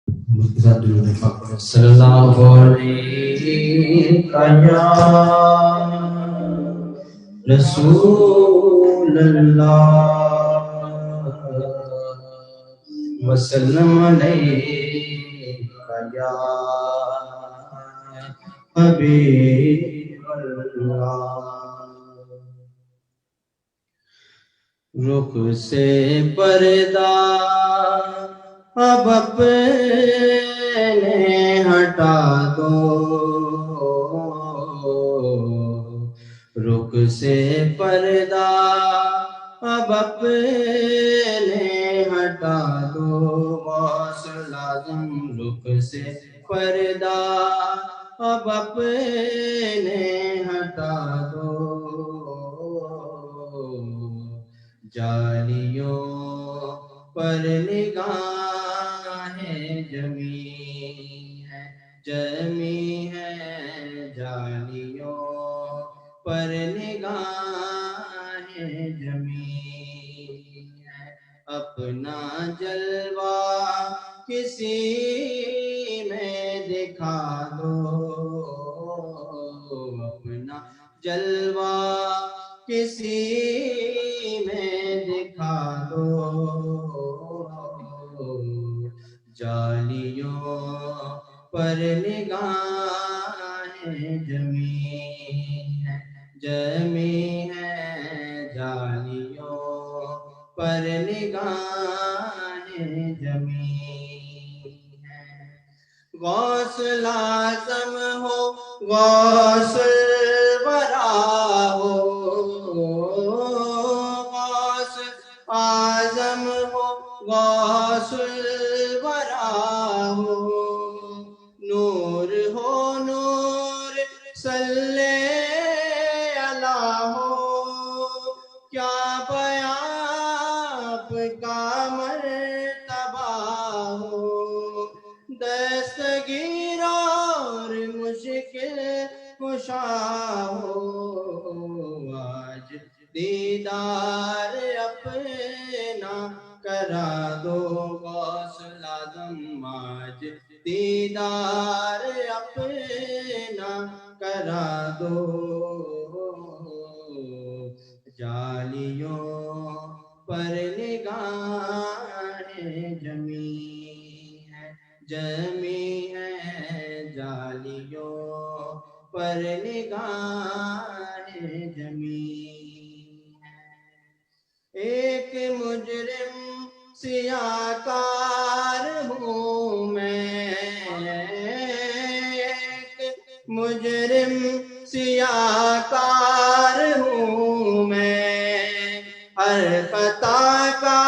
صلی اللہ علیہ رسول اللہ وسلم علیہ یا حبیب اللہ رخ سے پردہ اب اپنے ہٹا دو رخ سے پردہ اب اپنے ہٹا دو غوث العظم رخ سے پردہ اب اپنے ہٹا دو جالیوں پر نگاہیں جمی ہے جالیوں پر نگاہیں جمی ہے اپنا جلوہ کسی میں دکھا دو اپنا جلوہ کسی میں دکھا دو جالیوں پر نگاہیں جمی ہے جالیوں پر نگاہیں جمی ہے غوث العظم ہو غوث الورا ہو غوث اعظم ہو غوث الورا ہو نور صلی اللہ ہو کیا بیان کا مرتبہ ہو دستگیر اور مشکل کشا ہو آج دیدار اپنا کرا دو غوث العظم آج دیدار اپنا کرا دو جالیوں پر نگاہیں جمی ہے جالیوں پر نگاہیں جمی ہے ایک مجرم سیاکار ہوں میں ایک مجرم سیاکار ہوں میں ہر خطا کا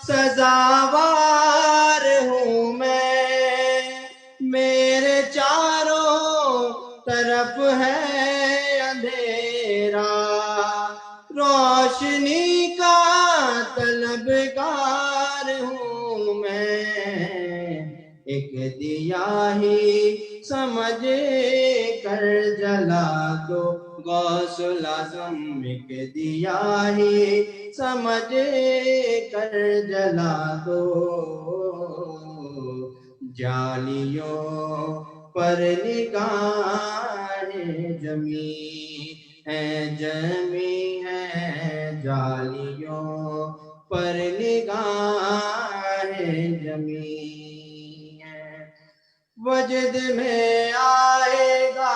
سزاوار ہوں میں میرے چاروں طرف ہے اندھیرا روشنی کا طلبگار ہوں میں ایک دیا ہی سمجھ کر جلا دو غوث العظم ایک دیا ہی سمجھ کر جلا دو جالیوں پر نگاہیں جمی ہے جالیوں پر نگاہیں جمی ہے وجد میں آئے گا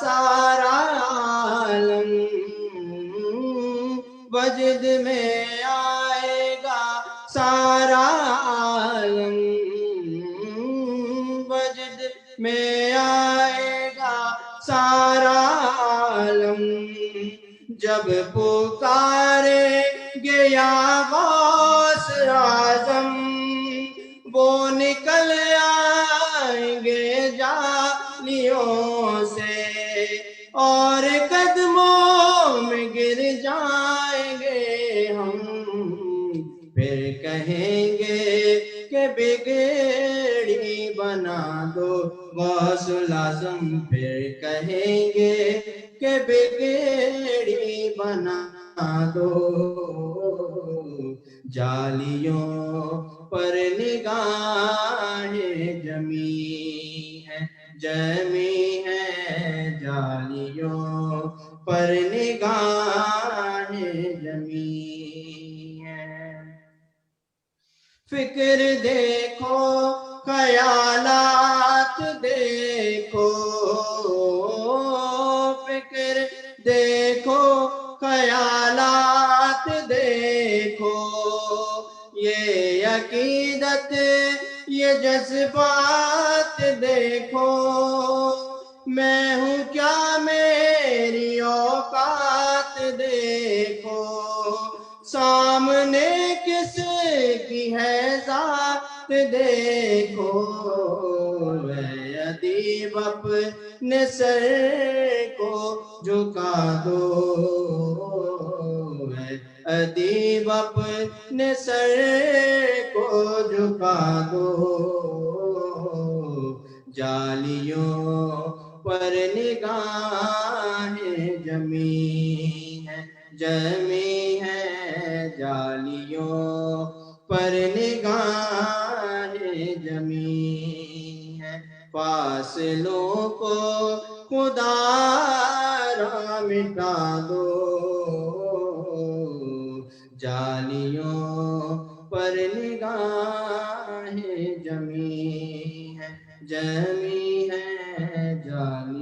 سارا عالم وجد میں آئے گا سارا عالم وجد میں آئے گا سارا عالم جب پکارے گیا غوث اعظم وہ نکل آئیں گے جالیوں سے اور قدموں میں گر جائیں گے ہم پھر کہیں گے کہ بگڑی بنا دو غوث العظم پھر کہیں گے کہ بگڑی بنا دو جالیوں پر نگاہیں جمی ہے، جمی ہے جالیوں پر نگاہیں جمی ہے۔ فکر دیکھو خیالات دیکھو، فکر دیکھو خیالات دیکھو، یہ عقیدت یہ جذبات دیکھو، میں ہوں کیا میری اوقات دیکھو، سامنے کس کی ہے ذات دیکھو، اے ادیب اپنے سر کو جھکا دو، اے ادیب اپنے سر کو جھکا دو، جالیوں پر نگاہیں جمی ہے، جمی ہے جالیوں پر نگاہیں جمی ہے، فاصلوں کو خدا را مٹا دو، جالیوں پر نگاہیں جمی ہے، جمی ہے جالیوں